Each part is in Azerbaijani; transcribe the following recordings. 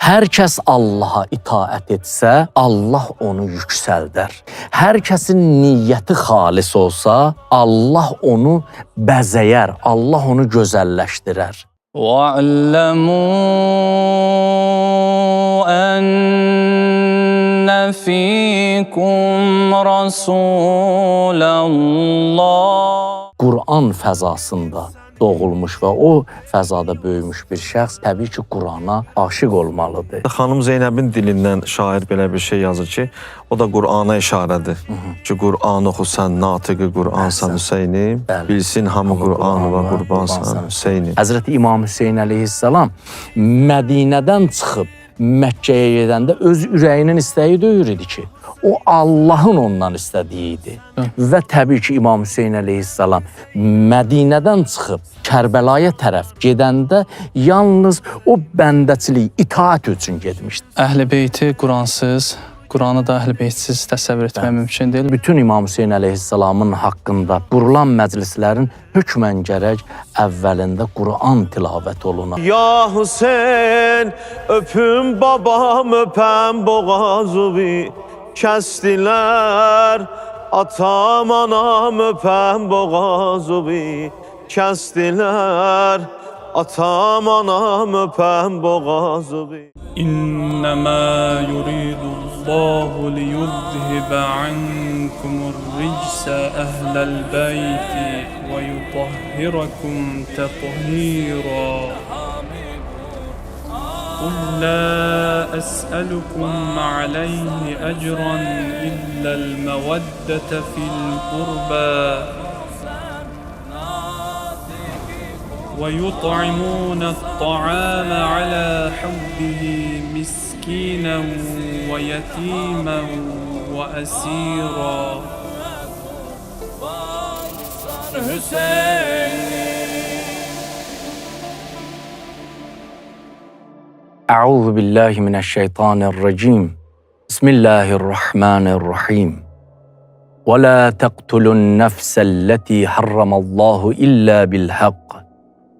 Hər kəs Allaha itaət etsə, Allah onu yüksəldər. Hər kəsin niyyəti xalis olsa, Allah onu bəzəyər, Allah onu gözəlləşdirər. وَاعْلَمُوا أَنَّ فِيكُمْ رَسُولَ اللَّهِ Quran fəzasında doğulmuş və o fəzada böyümüş bir şəxs təbii ki, Qurana aşiq olmalıdır. Xanım Zeynəbin dilindən şair belə bir şey yazır ki, o da Qurana işarədir. Ki, Quran oxusan, natiqi Qur'ansan Hüseynim, bilsin hamı Qur'an və qurbansan Hüseynim. Həzrəti İmam Hüseyin əleyhissalam Mədinədən çıxıb Məkkəyə gedəndə öz ürəyinin istəyi deyir idi ki, o Allahın ondan istədiyi idi. Və təbii ki, İmam Hüseyin əleyhissalam Mədinədən çıxıb Kərbəlaya tərəf gedəndə yalnız o bəndəçilik, itaət üçün getmişdi. Əhl-i Beyti Quransız, Quranı da Əhl-i Beytsiz təsəvvür etmək mümkün deyil. Bütün İmam Hüseyin əleyhissalamın haqqında qurulan məclislərin hökmən gərək əvvəlində Quran tilavət oluna. Ya Hüseyin, öpüm babam, öpəm boğazımı kəsdilər. Atam, anam, öpəm boğazımı kəsdilər. Atam, anam, öpəm boğazımı. إنما يريد الله ليذهب عنكم الرجس أهل البيت ويطهركم تطهيرا قل لا أسألكم عليه أجرا إلا المودة في القربى ويطعمون الطعام على حبه مسكينا ويتيما وأسيرا أعوذ بالله من الشيطان الرجيم بسم الله الرحمن الرحيم ولا تقتلوا النفس التي حرم الله إلا بالحق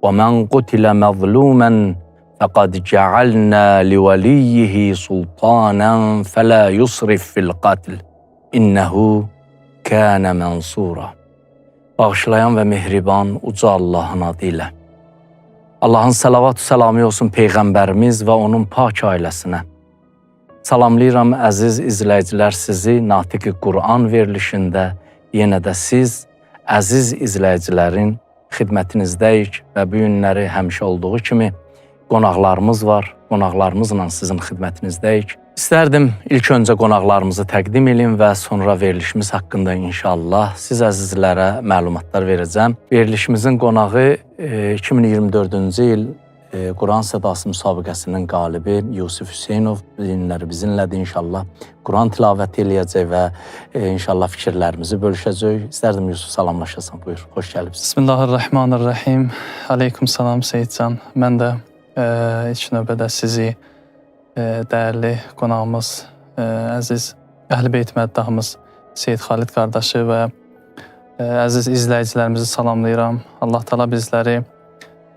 ومن قتل مظلوما فقد جعلنا لوليه سلطانا فلا يسرف في القتل إنه كان منصورا. Bağışlayan və mehriban uca Allahın adı ilə. Allahın salavat səlamı olsun Peyğəmbərimiz və onun pak ailəsinə. Salamlayıram əziz izləyicilər sizi Natiqi Quran verilişində, yenə də siz əziz izləyicilərin xidmətinizdəyik və bu günləri həmişə olduğu kimi qonaqlarımız var. Qonaqlarımızla sizin xidmətinizdəyik. İstərdim ilk öncə qonaqlarımızı təqdim edeyim və sonra verilişimiz haqqında inşallah siz əzizlərə məlumatlar verəcəm. Verilişimizin qonağı 2024-cü il Quran Sədası müsabiqəsinin qalibi Yusuf Hüseynov bizimlədir inşallah. Quran tilavət eləyəcək və inşallah fikirlərimizi bölüşəcək. İstərdim Yusuf salamlaşasan, buyur, xoş gəlibsiniz. Bismillahirrahmanirrahim. Aleyküm salam Seyidcan. Mən də ilk növbədə sizi dəyərli qonağımız, əziz Əhl-i Beyt məddahımız Seyid Xalid qardaşı və əziz izləyicilərimizi salamlayıram. Allah təala bizləri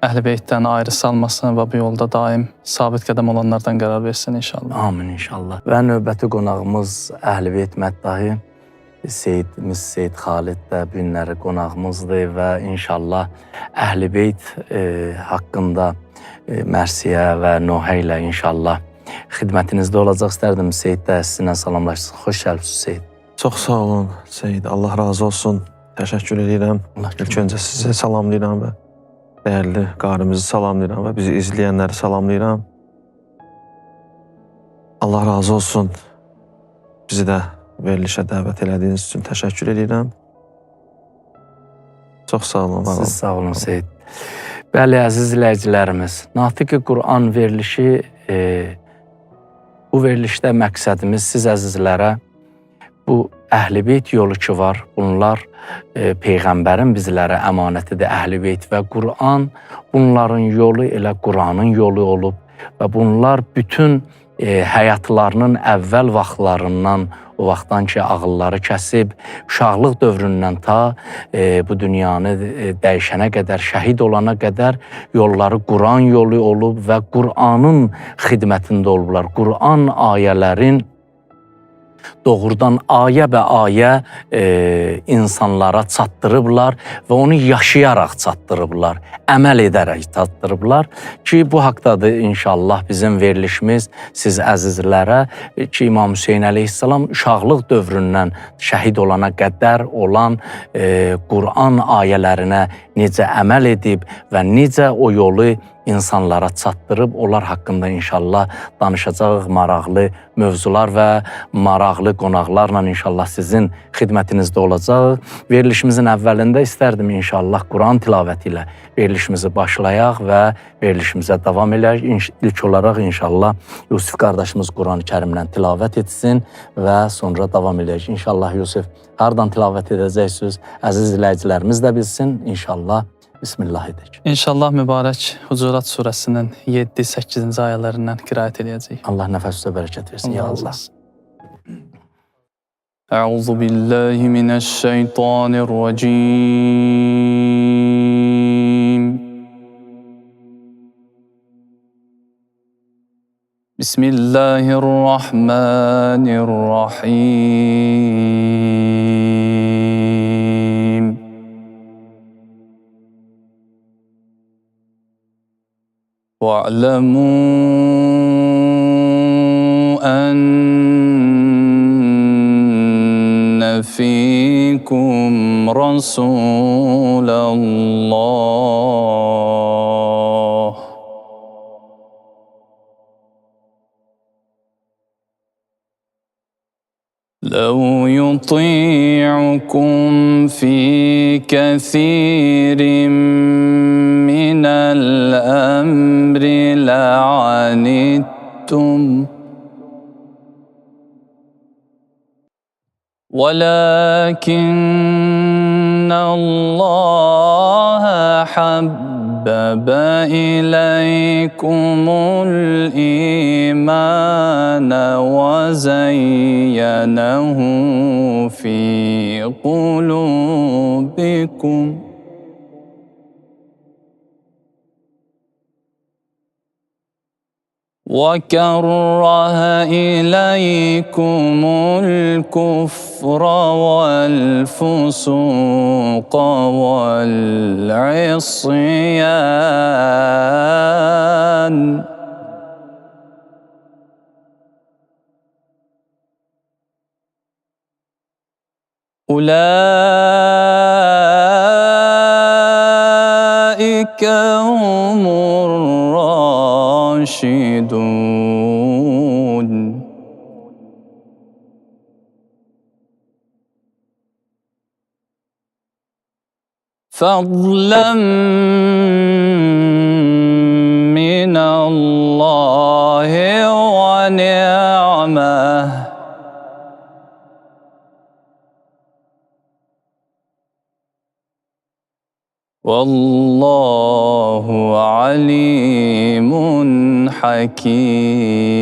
Əhl-i Beytdən ayrı salmasın və bu yolda daim sabit qədəm olanlardan qərar versin inşallah. Amin inşallah. Və növbəti qonağımız Əhl-i Beyt məddahı Seyid Xalid də bu günləri qonağımızdır və inşallah Əhl-i Beyt haqqında Mərsiyə və Nohə ilə inşallah xidmətinizdə olacaq. İstərdim Seyid də sizinlə salamlaşsın. Xoş gəlibsiniz Seyid. Çox sağ olun Seyid, Allah razı olsun. Təşəkkür edirəm. İlk öncə sizi salamlayıram və dəyərli qarimizi salamlayıram və bizi izləyənləri salamlayıram. Allah razı olsun. Bizi də verilişə dəvət elədiyiniz üçün təşəkkür edirəm. Çox sağ olun. Siz sağ olun Seyid. Bəli, əziz izləyicilərimiz, Natiqi Quran verilişi, bu verilişdə məqsədimiz siz əzizlərə bu Əhl-i Beyt yolu ki var, bunlar Peyğəmbərin bizlərə əmanətidir, Əhl-i Beyt və Quran. Bunların yolu elə Quranın yolu olub. və bunlar bütün həyatlarının əvvəl vaxtlarından, o vaxtdan ki ağılları kəsib, uşaqlıq dövründən ta bu dünyanı dəyişənə qədər, şəhid olana qədər yolları Quran yolu olub və Quranın xidmətində olublar. Quran ayələrin doğrudan ayə bə ayə insanlara çatdırıblar və onu yaşayaraq çatdırıblar, əməl edərək çatdırıblar ki, bu haqdadır inşallah bizim verilişimiz siz əzizlərə ki, İmam Hüseyin əleyhissalam uşaqlıq dövründən şəhid olana qədər olan Quran ayələrinə necə əməl edib və necə o yolu insanlara çatdırıb, onlar haqqında inşallah danışacağıq maraqlı mövzular və maraqlı qonaqlarla inşallah sizin xidmətinizdə olacaq. Verilişimizin əvvəlində istərdim inşallah Quran tilavəti ilə verilişimizi başlayaq və verilişimizə davam eləyək. İlk olaraq inşallah Yusuf qardaşımız Quran-ı Kərimlə tilavət etsin və sonra davam eləyək. İnşallah Yusuf hardan tilavət edəcəksiniz? Əziz izləyicilərimiz də bilsin inşallah. Bismillah edək. İnşallah mübarək Hucurat surəsinin 7-8-ci ayələrindən qiraət edəcəyik. Allah nəfəsinizə bərəkət versin. Ya Allah. Əuzu billahi minəşşeytanirracim. Bismillahirrahmanirrahim. وَاعْلَمُوا أَنَّ فِيكُمْ رَسُولَ اللَّهِ لَوْ يُطِيعُكُمْ فِي كَثِيرٍ مِنَ الْأَمْرِ لَعَنِتُّمْ وَلَكِنَّ اللَّهَ حَبَّبَ إِلَيْكُمُ الْإِيمَانَ وَزَيَّنَهُ فِي قُلُوبِكُمْ وَكَرَّهَ إِلَيْكُمُ الْكُفْرَ وَالْفُسُوقَ وَالْعِصْيَانَ أُولَئِكَ هُمُ الراشدون فضلا من الله ونعمه والله عليم حكيم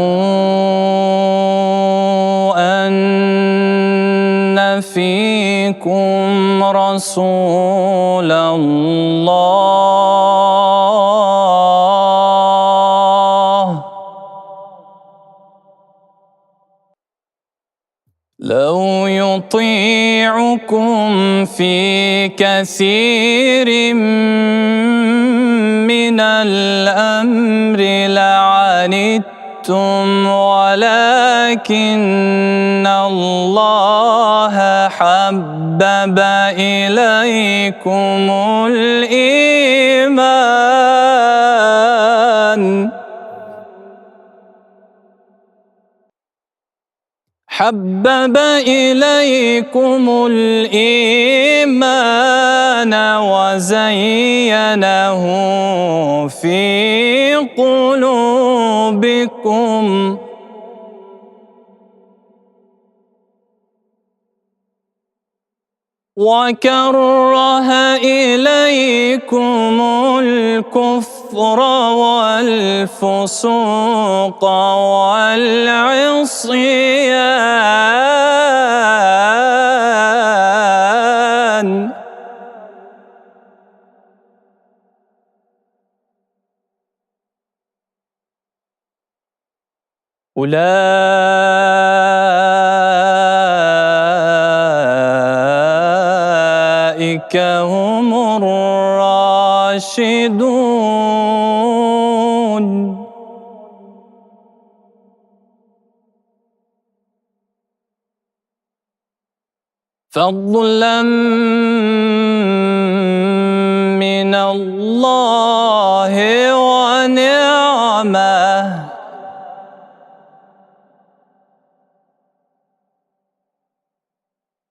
واعلموا أن فيكم رسول الله لو يطيعكم في كثير من الأمر لعنتم ولكن الله حبب إليكم الإيمان حبب إليكم الإيمان وزينه في قلوبكم وكره إليكم الكفر والفسوق والعصيان أولئك هم الراشدون فضلا من الله ونعمه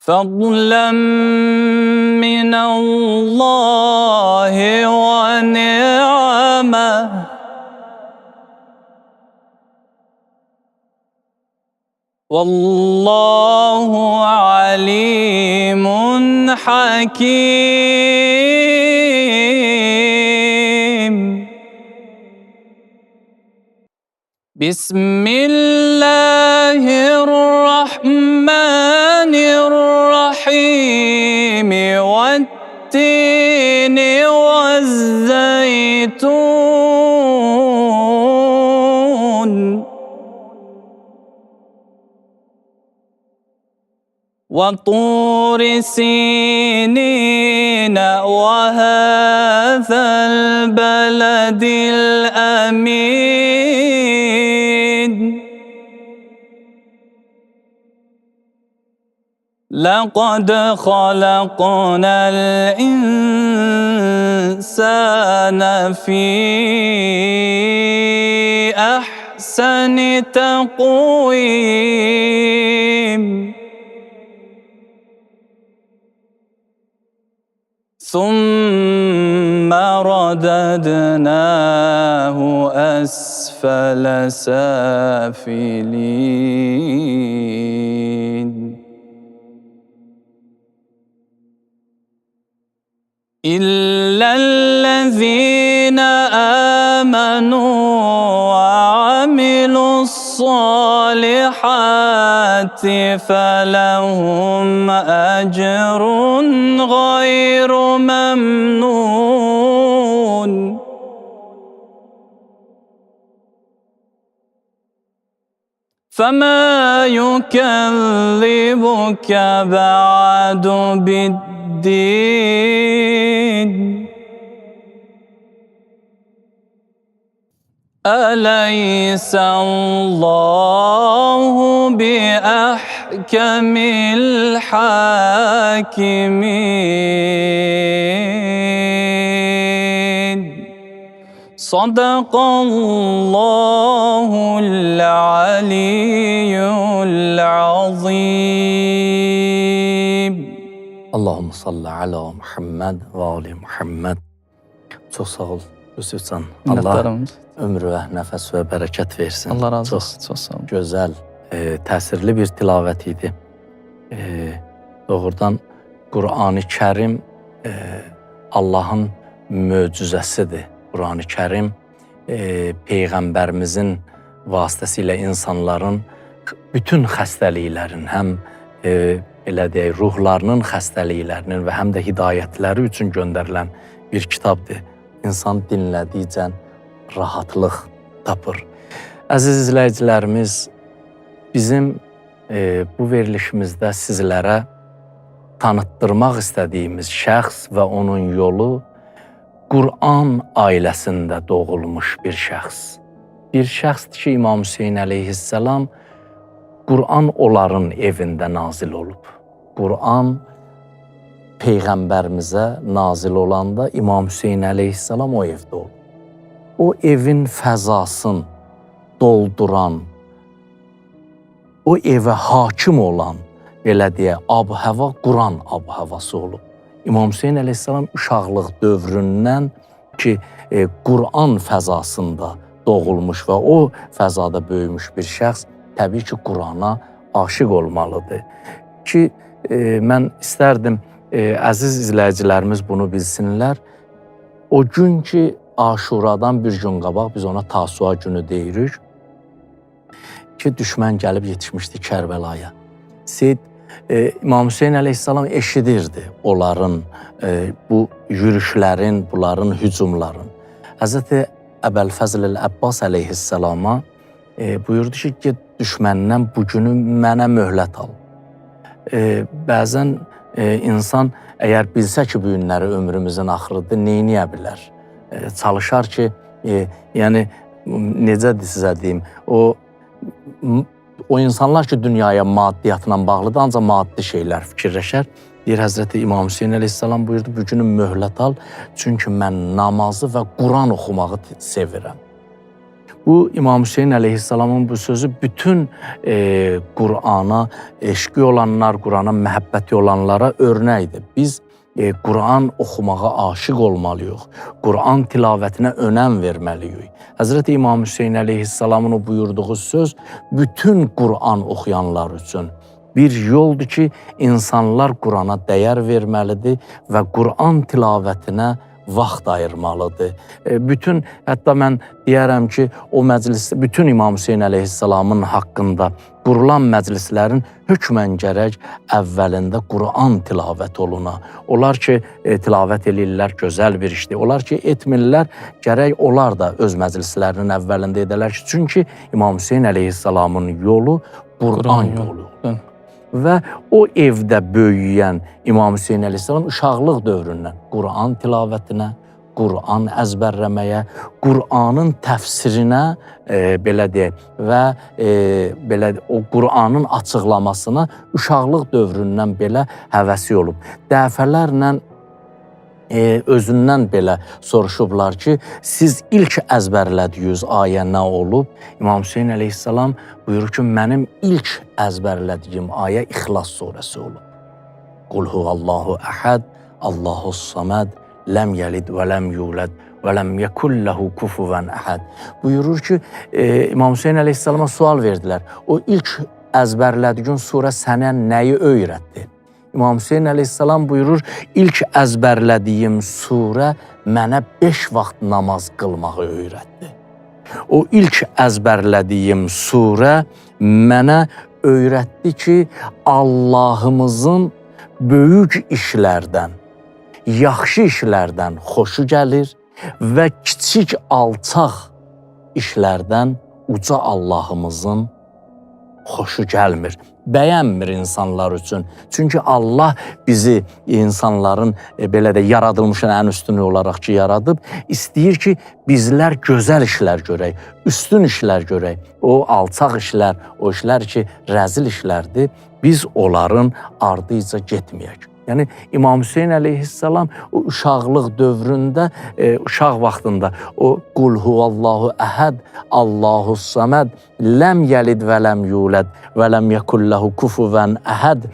فضلا من الله ونعمه والله عليم حكيم. بسم الله الرحمن الرحيم والتين والزيتون وطور سينين وهذا البلد الأمين لقد خلقنا الإنسان في أحسن تقويم ثم رددناه أسفل سافلين إلا الذين آمنوا وعملوا الصالحات فلهم أجر غير ممنون فما يكذبك بعد بالدين أليس الله بأحكم الحاكمين صدق الله العلي العظيم. Allahümme salli ala Muhammed ve ali Muhammed. Çok sağ ol Yusufcan. Allah ömür və nəfəs və bərəkət versin. Allah razı olsun. Çox sağ ol. Gözəl, təsirli bir tilavət idi. Doğrudan Qur'an-ı Kərim Allahın möcüzəsidir. Qur'an-ı Kərim Peyğəmbərimizin vasitəsilə insanların bütün xəstəliklərin, həm elə deyək, ruhlarının xəstəliklərinin və həm də hidayətləri üçün göndərilən bir kitabdır. İnsan dinlədikcə rahatlıq tapır. Əziz izləyicilərimiz, bizim bu verilişimizdə sizlərə tanıtdırmaq istədiyimiz şəxs və onun yolu Qur'an ailəsində doğulmuş bir şəxs. Bir şəxsdir ki, İmam Hüseyin əleyhissalam Qur'an onların evində nazil olub. Qur'an Peyğəmbərimizə nazil olanda İmam Hüseyin əleyhissalam o evdə olub. O evin fəzasını dolduran, o evə hakim olan, belə deyə, ab-həva Qur'an ab-həvası olub. İmam Hüseyin əleyhissalam uşaqlıq dövründən ki, Qur'an fəzasında doğulmuş və o fəzada böyümüş bir şəxs təbii ki, Qur'ana aşiq olmalıdır. Ki, mən istərdim əziz izləyicilərimiz bunu bilsinlər. O gün ki, Aşuradan bir gün qabaq biz ona Tasua günü deyirik ki, düşmən gəlib yetişmişdi Kərbəlaya. İmam Hüseyin əleyhissalam eşidirdi onların bu yürüşlərin, bunların hücumların. Həzrəti Əbəlfəzl Əbbas əleyhissalama buyurdu ki, get düşməndən bu günü mənə möhlət al. Bəzən insan əgər bilsə ki, bu günləri ömrümüzün axırıdır, neyniyə bilər? Çalışar ki, yəni necə sizə deyim, o insanlar ki, dünyaya maddiyyatla bağlıdır, ancaq maddi şeylər fikirləşər. Deyir, Həzrəti İmam Hüseyin əleyhissalam buyurdu, bu günü möhlət al, çünki mən namazı və Quran oxumağı sevirəm. Bu İmam Hüseyin əleyhissalamın bu sözü bütün Qurana eşqi olanlar, Qurana məhəbbəti olanlara örnəkdir. Biz Quran oxumağa aşiq olmalıyıq, Quran tilavətinə önəm verməliyik. Həzrəti İmam Hüseyin əleyhissalamın o buyurduğu söz bütün Quran oxuyanlar üçün bir yoldur ki, insanlar Qurana dəyər verməlidir və Quran tilavətinə vaxt ayırmalıdır. Hətta mən deyərəm ki, o məclisdə bütün İmam Hüseyin əleyhissalamın haqqında qurulan məclislərin hökmən gərək əvvəlində Quran tilavət oluna. Onlar ki, tilavət edirlər, gözəl bir işdir. Onlar ki, etmirlər, gərək onlar da öz məclislərinin əvvəlində edələr ki, çünki İmam Hüseyin əleyhissalamın yolu Quran yolu. Və o evdə böyüyən İmam Hüseyin əleyhissalam uşaqlıq dövründən Quran tilavətinə, Quran əzbərləməyə, Quranın təfsirinə belə deyək və belə o Quranın açıqlamasına uşaqlıq dövründən belə həvəsi olub. Dəfələrlə özündən belə soruşublar ki, siz ilk əzbərlədiyiniz ayə nə olub? İmam Hüseyin əleyhissalam buyurur ki, mənim ilk əzbərlədiyim ayə İxlas surəsi olub. Qul huvallahu əhəd, Allahus-saməd, ləm yəlid və ləm yulad və ləm yəkulləhu kufuvən əhəd. Buyurur ki, İmam Hüseyin əleyhissalama sual verdilər. O ilk əzbərlədiyin surə sənə nəyi öyrətdi? İmam Hüseyin əleyhissalam buyurur, ilk əzbərlədiyim surə mənə 5 vaxt namaz qılmağı öyrətdi. O ilk əzbərlədiyim surə mənə öyrətdi ki, Allahımızın böyük işlərdən, yaxşı işlərdən xoşu gəlir və kiçik alçaq işlərdən uca Allahımızın xoşu gəlmir, bəyənmir insanlar üçün. Çünki Allah bizi insanların belə də yaradılmışın ən üstünü olaraq ki, yaradıb, istəyir ki, bizlər gözəl işlər görək, üstün işlər görək. O alçaq işlər, o işlər ki, rəzil işlərdir, biz onların ardınca getməyək. Yəni, İmam Hüseyin əleyhissalam o uşaqlıq dövründə, uşaq vaxtında o Qul huvallahu əhəd, Allahus-saməd, ləm yəlid və ləm yulad və ləm yekulləhu kufuvən əhəd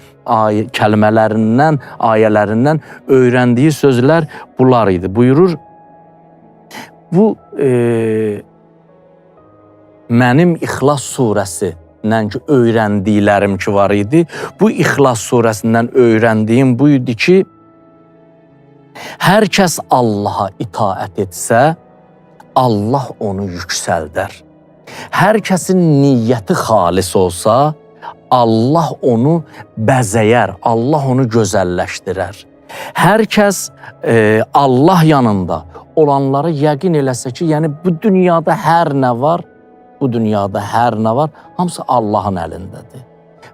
kəlmələrindən, ayələrindən öyrəndiyi sözlər bunlar idi. Buyurur, bu mənim İxlas surəsi ki, öyrəndiklərim ki var idi. Bu İxlas surəsindən öyrəndiyim bu idi ki, hər kəs Allaha itaət etsə, Allah onu yüksəldər. Hər kəsin niyyəti xalis olsa, Allah onu bəzəyər, Allah onu gözəlləşdirər. Hər kəs Allah yanında olanları yəqin eləsə ki, yəni bu dünyada hər nə var, hamısı Allahın əlindədir.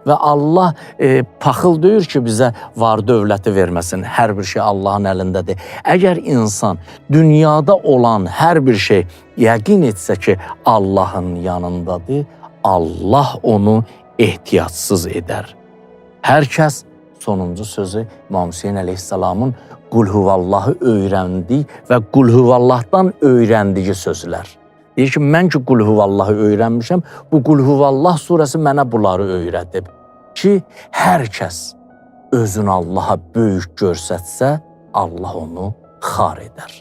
Və Allah paxıl deyir ki, bizə var dövləti verməsin, hər bir şey Allahın əlindədir. Əgər insan dünyada olan hər bir şey yəqin etsə ki, Allahın yanındadır, Allah onu ehtiyatsız edər. Hər kəs, sonuncu sözü İmam Hüseyin əleyhissalamın Qul huvallahı öyrəndiyi və Qul huvallahdan öyrəndiyi sözlər. Deyir ki, mən ki Qul huvallahı öyrənmişəm, bu Qul huvallah surəsi mənə bunları öyrədib ki, hər kəs özünü Allaha böyük görsətsə, Allah onu xar edər.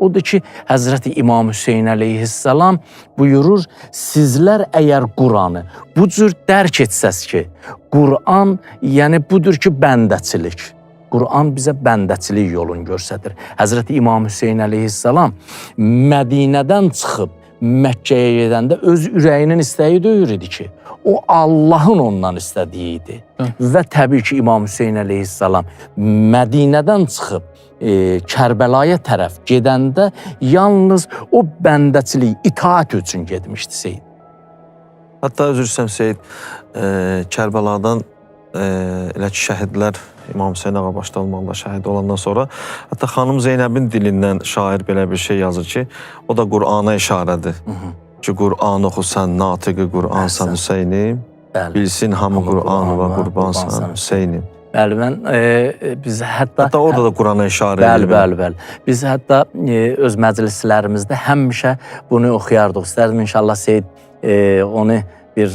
Odur ki, Həzrəti İmam Hüseyin əleyhissalam buyurur, sizlər əgər Quranı bu cür dərk etsəz ki, Quran, yəni budur ki, bəndəçilik. Quran bizə bəndəçilik yolunu göstərir. Həzrəti İmam Hüseyn əleyhissalam Mədinədən çıxıb Məkkəyə gedəndə öz ürəyinin istəyi deyil idi ki, o Allahın ondan istədiyi idi. Və təbii ki, İmam Hüseyn əleyhissalam Mədinədən çıxıb Kərbəlaya tərəf gedəndə yalnız o bəndəçilik, itaat üçün getmişdi Seyid. Hətta üzr istəyirəm Seyid, Kərbəladan elə ki, şəhidlər İmam Hüseyn ağa başda olmaqla şəhid olandan sonra, hətta xanım Zeynəbin dilindən şair belə bir şey yazır ki, o da Qur'ana işarədir. Ki, Qur'an oxusan, natiqi Qur'ansan Hüseynim, bilsin hamı Qur'anı və qurbansan Hüseynim. Bəli, biz hətta orada da Qur'ana işarə edir. Bəli. Biz hətta öz məclislərimizdə həmişə bunu oxuyardıq. İstərdim inşallah Seyid onu bir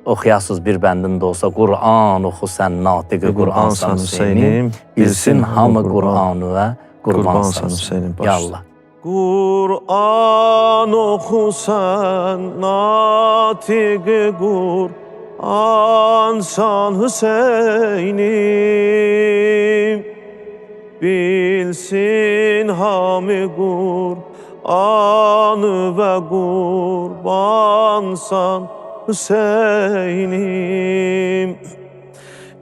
oxuyasız bir bəndində olsa, Qur'an oxu sən natiqi Qur'ansan Hüseynim, bilsin hamı Qur'anı və qurbansan Hüseynim. Ya Allah. Qur'an oxu sən natiqi Qur'ansan Hüseynim, bilsin hamı Qur'anı və qurbansan Hüseynim.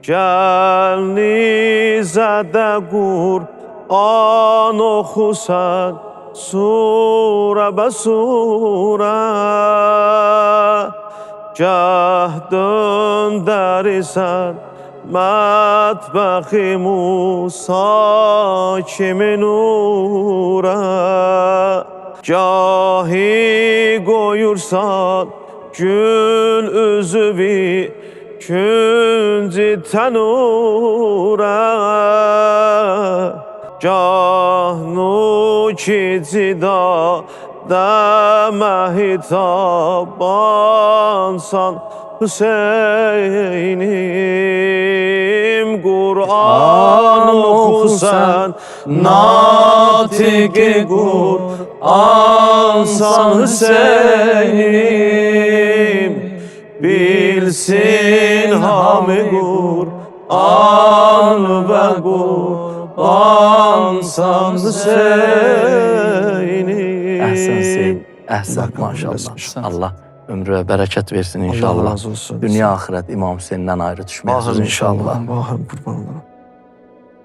Gəl nizədə Qur'an oxu sən surə bə surə, gəh döndərisən mətbəxi Musa kimi nurə, gahi qoyursan gül üzüvi künci tənurə, gah nuki cida dəmə hitabansan Hüseynim. Qur'an oxu sən natiqi Qur'ansan Hüseynim, bilsin hamı Qur'an və qurbansan Hüseynim. Əhsən Seyid, əhsən maşallah. Allah ömrü və bərəkət versin inşallah. Allah razı olsun. Dünya axirət İmam Hüseyndən ayrı düşməyəsiniz inşallah. Bahım qurban olaram.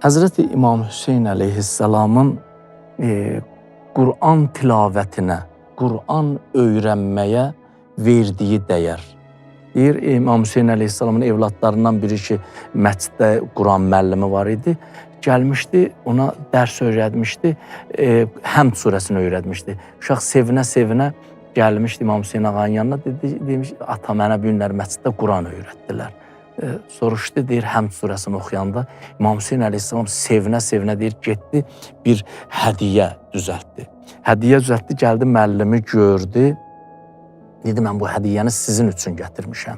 Həzrəti İmam Hüseyn əleyhissalamın Qur'an tilavətinə, Qur'an öyrənməyə verdiyi dəyər. Deyir, İmam Hüseyn əleyhissalamın evladlarından biri ki, məsciddə Qur'an müəllimi var idi. Gəlmişdi, ona dərs öyrətmişdi, Həmd surəsini öyrətmişdi. Uşaq sevinə-sevinə gəlmişdi İmam Hüseyn ağanın yanına, demiş, ata mənə bu günlər məsciddə Qur'an öyrətdilər. Soruşdu, deyir, Həmd surəsini oxuyanda İmam Hüseyn əleyhissalam sevinə-sevinə deyir, getdi, bir hədiyyə düzəltdi. Hədiyyə düzəltdi, gəldi, müəllimi gördü. Dedi, mən bu hədiyyəni sizin üçün gətirmişəm.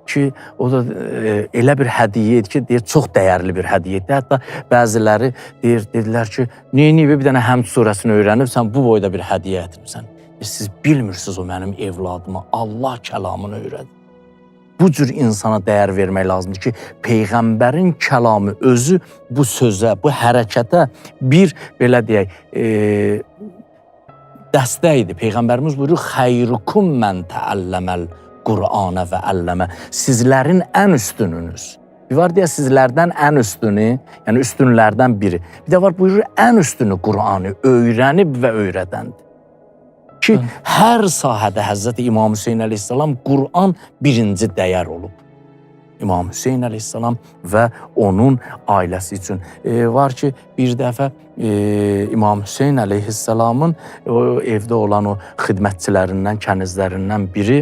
Ki, o da elə bir hədiyyə idi ki, deyir, çox dəyərli bir hədiyyə idi. Hətta bəziləri dedilər ki, niyə bir dənə Həmd surəsini öyrənib, sən bu boyda bir hədiyyə gətirmişsən. Siz bilmirsiniz o mənim evladıma Allah kəlamını öyrədi. Bu cür insana dəyər vermək lazımdır ki, Peyğəmbərin kəlamı özü bu sözə, bu hərəkətə bir, belə deyək, dəstəkdir. Peyğəmbərimiz buyurur, xeyrukum mən təəlləməl Qur'anə və əlləmə. Sizlərin ən üstününüz. Bir var deyə sizlərdən ən üstünü, yəni üstünlərdən biri. Bir də var buyurur, ən üstünü Qur'anı öyrənib və öyrədəndir. Ki, hər sahədə Həzrəti İmam Hüseyn əleyhissalam Qur'an birinci dəyər olub. İmam Hüseyn əleyhissalam və onun ailəsi üçün. Var ki, bir dəfə İmam Hüseyn əleyhissalamın evdə olan o xidmətçilərindən, kənizlərindən biri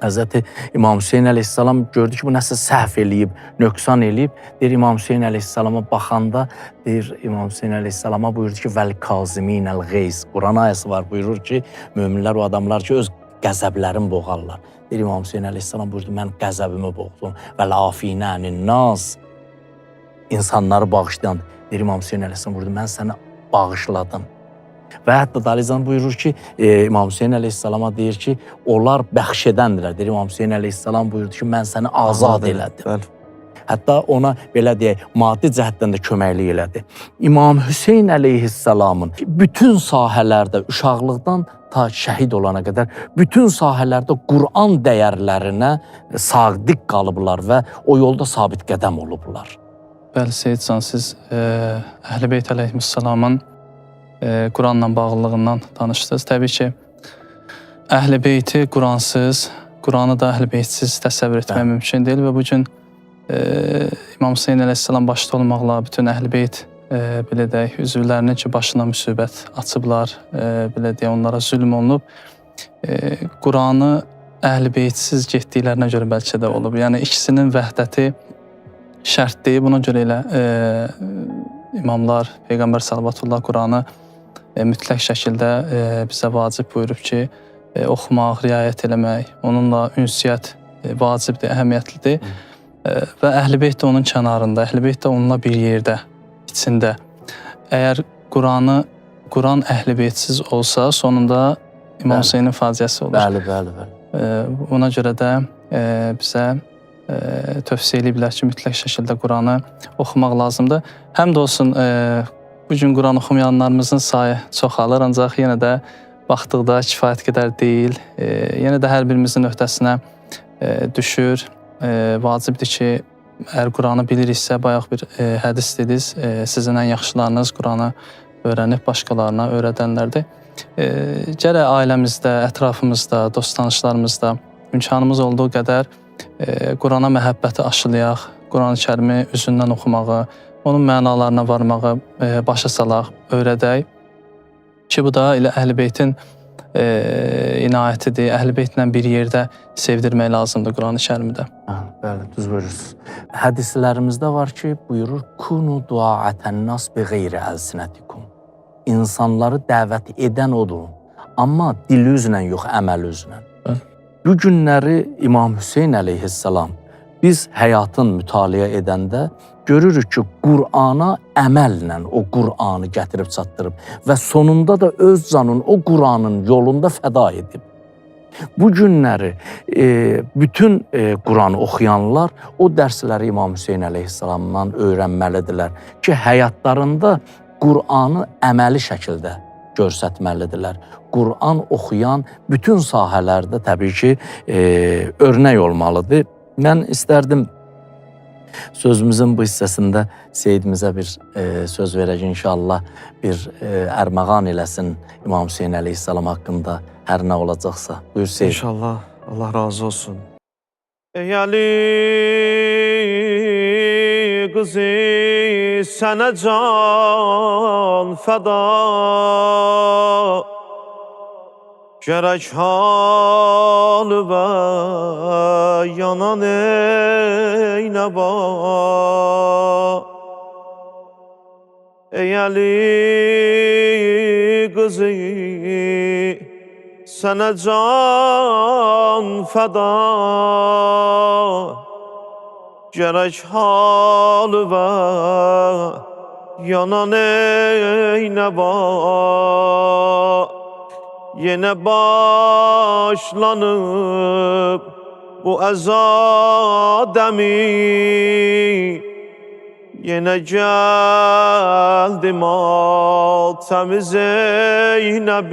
Həzrəti İmam Hüseyn əleyhissalam gördü ki, bu nəsə səhv eləyib, nöqsan eləyib. Deyir, İmam Hüseyn əleyhissalama baxanda, deyir, İmam Hüseyn əleyhissalama buyurdu ki, vəl-kaziminəl qeyz. Quran ayəsi var, buyurur ki, möminlər o adamlar ki, öz qəzəblərini boğarlar. Deyir, İmam Hüseyn əleyhissalam buyurdu, mən qəzəbimi boğdum. Vəl-afinənin-nas. İnsanları bağışlayan. Deyir, İmam Hüseyn əleyhissalam buyurdu, mən səni bağışladım. Və hətta Dalizan buyurur ki, İmam Hüseyn əleyhissalama deyir ki, onlar bəxş edəndirlər. Deyir, İmam Hüseyn əleyhissalam buyurdu ki, mən səni azad elədim. Hətta ona belə deyək, maddi cəhətdən də köməklik elədi. İmam Hüseyn əleyhissalamın bütün sahələrdə uşaqlıqdan ta şəhid olana qədər bütün sahələrdə Quran dəyərlərinə sadiq qalıblar və o yolda sabit qədəm olublar. Bəli, Seyidcan, siz Əhl-i Beyt əleyhissalamın Quranla bağlılığından danışdınız. Təbii ki, Əhl-i Beyti Quransız, Quranı da Əhl-i Beytsiz təsəvvür etmək mümkün deyil və bu gün İmam Hüseyn əleyhissalam başda olmaqla bütün Əhl-i Beyt belə deyək, üzvlərinin ki, başına müsibət açıblar, belə deyək, onlara zülm olunub. Quranı Əhl-i Beytsiz getdiklərinə görə bəlkə də olub. Yəni ikisinin vəhdəti şərtdir. Buna görə elə imamlar, Peyğəmbər sallallahu Quranı mütləq şəkildə bizə vacib buyurub ki, oxumaq, riayət eləmək, onunla ünsiyyət vacibdir, əhəmiyyətlidir. Və Əhl-i Beyt də onun kənarında, Əhl-i Beyt də onunla bir yerdə, içində. Əgər Quran Əhl-i Beytsiz olsa, sonunda İmam Hüseynin faciəsi olur. Bəli. Buna görə də bizə tövsiyə ediblər ki, mütləq şəkildə Quranı oxumaq lazımdır. Həm də olsun, bu gün Quran oxumayanlarımızın sayı çoxalır, ancaq yenə də baxdıqda kifayət qədər deyil. Yenə də hər birimizin öhdəsinə düşür. Vacibdir ki, əgər Quranı biliriksə, bayaq bir hədis dediniz, sizin ən yaxşılarınız Quranı öyrənib başqalarına öyrədənlərdir. Gərək ailəmizdə, ətrafımızda, dost tanışlarımızda imkanımız olduğu qədər Qurana məhəbbəti aşılayaq, Quran-ı Kərimi üzündən oxumağı, onun mənalarına varmağı başa salaq, öyrədək ki, bu da elə Əhl-i Beytin inayətidir. Əhl-i Beytlə bir yerdə sevdirmək lazımdır Quran-ı Kərimi də. Bəli, düz buyurursunuz. Hədislərimizdə var ki, buyurur, Kunu dua'ətən-nas bi qeyri əlsinətikum. İnsanları dəvət edən odur, amma dil üzlə yox, əməl üzlə. Bu günləri İmam Hüseyn əleyhissalam biz həyatın mütaliə edəndə görürük ki, Qur'ana əməllə o Qur'anı gətirib çatdırıb və sonunda da öz canını o Qur'anın yolunda fəda edib. Bu günləri bütün Qur'anı oxuyanlar o dərsləri İmam Hüseyn əleyhissalamdan öyrənməlidirlər ki, həyatlarında Qur'anı əməli şəkildə göstərməlidirlər. Qur'an oxuyan bütün sahələrdə təbii ki, örnək olmalıdır. Mən istərdim sözümüzün bu hissəsində Seyyidimizə bir söz verək, inşallah bir ərmağan eləsin İmam Hüseyn əleyhissalam haqqında hər nə olacaqsa. Buyur Seyyid. İnşallah, Allah razı olsun. Ey Ali qızı, sənə can fəda, gərək halı və yanan eynəba. Ey Ali qızı, sənə can fəda, gərək halı və yanan eynəba. Yenə başlanıb bu əzadəmi, yenə gəldi matəmi Zeynəbin.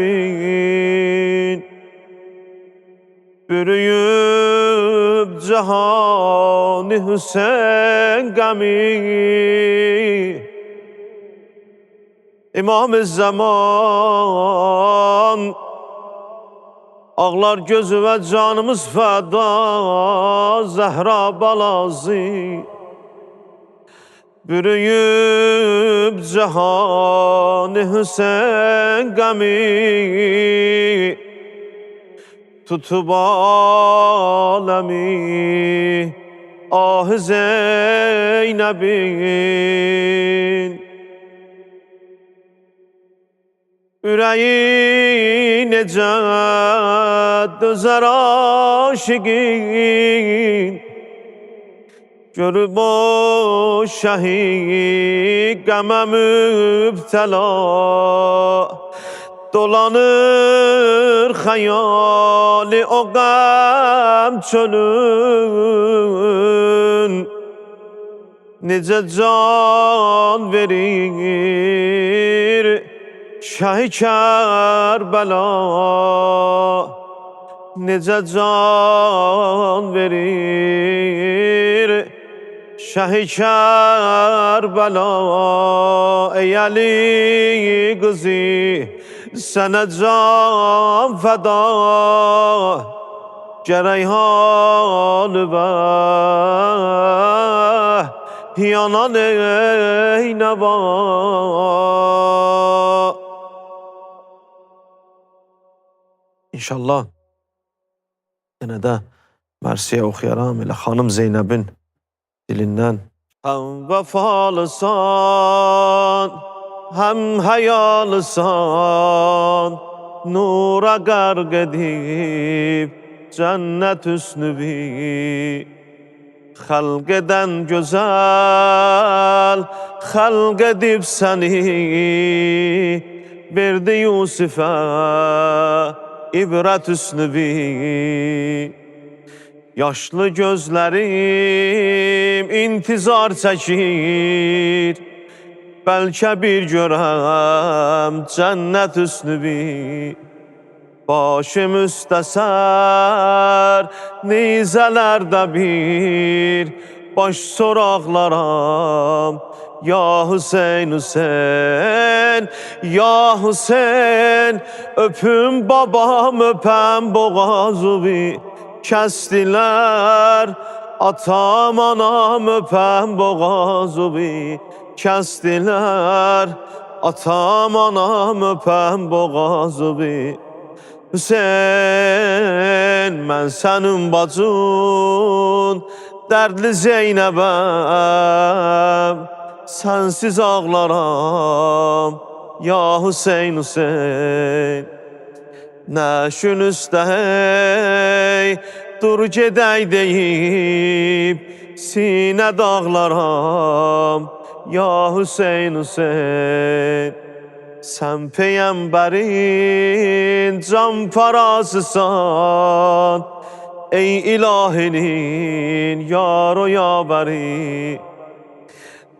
Bürüyüb cəhani Hüseyn qəmi, İmam-ı Zaman ağlar gözü və canımız fəda, Zəhra balazı. Bürüyüb cəhani Hüseyn qəmi, tutub aləmi ah Zeynəbin. Ürəyi necə dözər aşiqin, görüb o şəhid qəmə mübtəla. Dolanır xəyali o qəm çölün, necə can verir Şəhi Kərbəla necə can verir Şəhi Kərbəla ey Əli qızı sənə can fəda gərək halı yanan eyne var. İnşallah yine de Mersiye okuyaram ile Hanım Zeynep'in dilinden. Hem vefalısan hem hayalısan nura garg edip cennet hüsnü bir Xalq edən gözəl, xalq edib səni verdi Yusifə ibrət üsnüvi. Yaşlı gözlərim intizar çəkir, bəlkə bir görəm cənnət üsnüvi. Başım üstəsər nizələrdə bir baş soraqlaram Ya Hüseyin Hüseyin Ya Hüseyin öpüm babam öpəm boğazımı kəsdilər Atam anam öpəm boğazımı kəsdilər Atam anam öpəm boğazımı Hüseyin, mən sənin bacın, dərdli Zeynəbəm, sənsiz ağlaram, ya Hüseyin, Hüseyin. Nəşün üstə hey, dur gedək deyib, sinə dağlaram, ya Hüseyin, Hüseyin. Sen peygamberin can parasısan Ey ilahinin yar o yaveri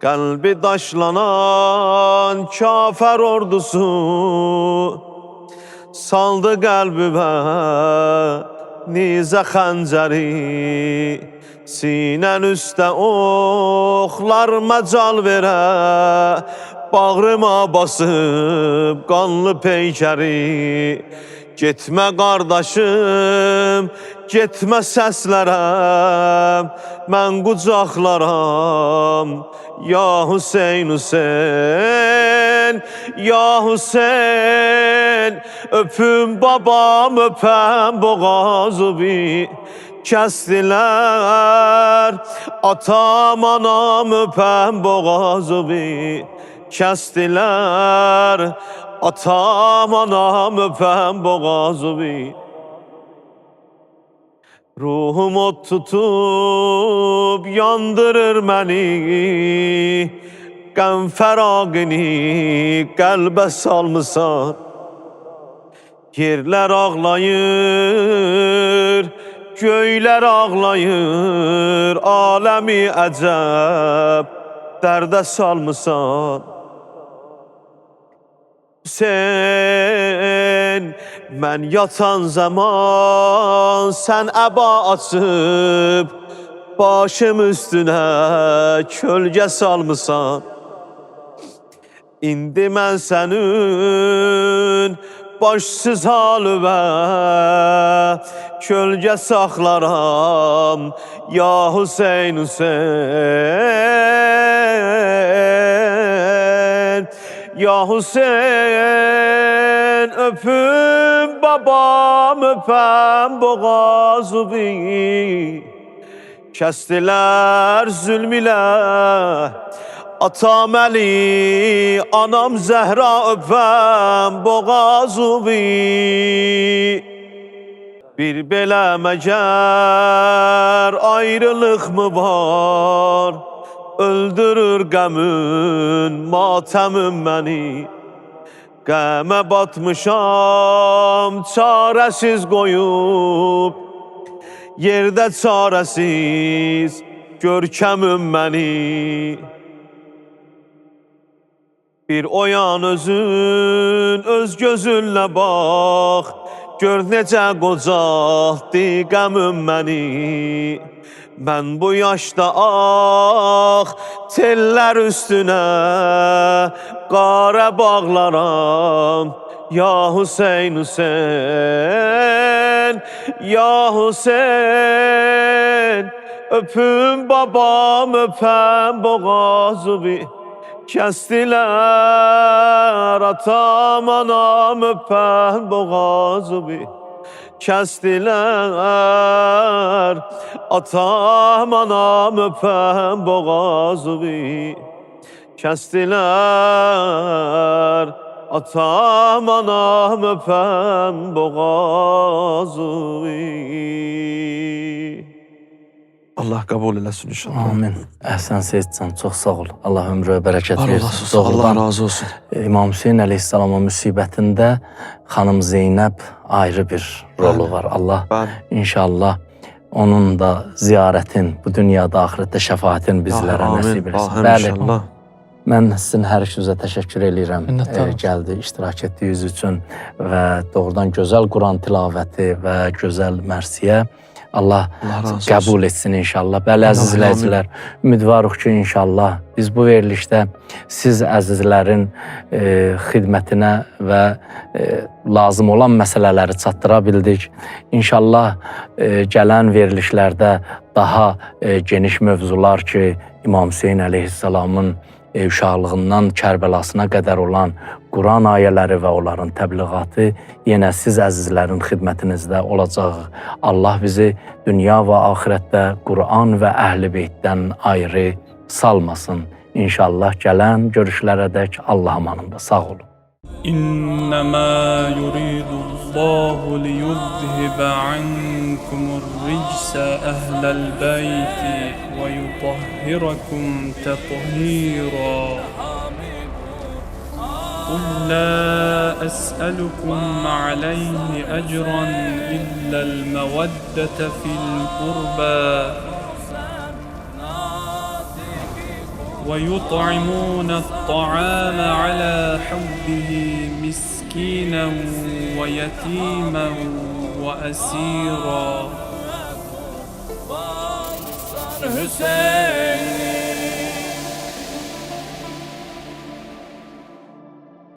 Kalbi daşlanan kafir ordusu Saldı kalbime nize xəncəri Sinen üstə oxlar məcal verə Bağrıma basıp qanlı peykəri Getmə qardaşım, getmə səslərəm Mən qucaqlaram Ya Hüseyin, Hüseyin Ya Hüseyin Öpüm babam, öpəm boğazımı Kəsdilər Atam, anam öpəm boğazımı Kəsdilər Atam, anam öpəm boğazımı Ruhum ot tutub yandırır məni Qəm fəraqini qəlbə salmısan Yerlər ağlayır, göylər ağlayır Aləmi əcəb dərdə salmısan Sen mən yatan zaman Sən əba açıb Başım üstünə kölgə salmısan İndi mən sənin Başsız halüvə Kölgə saxlaram Ya Hüseyin, Hüseyin Ya Hüseyin öpüm babam öpəm boğazımı Kəsdilər zülm ilə Atam Əli, anam Zəhra öpəm boğazımı Bir belə məgər ayrılıq mı var Öldürür qəmün, matəmin məni Qəmə batmışam, çarəsiz qoyub Yerdə çarəsiz görkəmim məni. Bir oyan özün, öz gözünlə bax, gör necə qocaldı qəmim məni. Mən bu yaşda tellər üstünə qara bağlaram. Ya Hüseyn, Hüseyn, ya Hüseyn. Öpüm babam, öpəm boğazımı. Kestiler atam anam, öpən boğazımı. Kestiler atam anam, öpən boğazımı. Kestiler atam anam, öpən boğazımı. Allah qəbul eləsin inşallah. Amin. Əhsən Seyidcan, çox sağ ol. Allah ömrə bərəkət versin. Allah razı olsun. İmam Hüseyin əleyhissalamın müsibətində xanım Zeynəb ayrı bir rolu var. Allah inşallah onun da ziyarətin, bu dünyada, axirətdə şəfaətin bizlərə nəsib eləsin. Bəli. Mən sizin hər ikinizə təşəkkür edirəm. Gəldi, iştirak etdiyiniz üçün və doğrudan gözəl Quran tilavəti və gözəl mərsiyə. Allah qəbul etsin inşallah. Bəli, əziz izləyicilər, ümidvarıq ki, inşallah biz bu verilişdə siz əzizlərin xidmətinə və lazım olan məsələləri çatdıra bildik. İnşallah gələn verilişlərdə daha geniş mövzular ki, İmam Hüseyin əleyhissalamın uşaqlığından Kərbəlasına qədər olan Quran ayələri və onların təbliğatı yenə siz əzizlərin xidmətinizdə olacaq. Allah bizi dünya və axirətdə Quran və Əhl-i Beytdən ayrı salmasın. İnşallah gələn görüşlərədək Allah amanında sağ olun. İnnemâ yuridullahu liyuzhiba ankumur ricse ehlel beyti ve yutahhirakum tethîrâ. قل لا أسألكم عليه أجرا إلا المودة في القربى ويطعمون الطعام على حبه مسكينا ويتيما وأسيرا.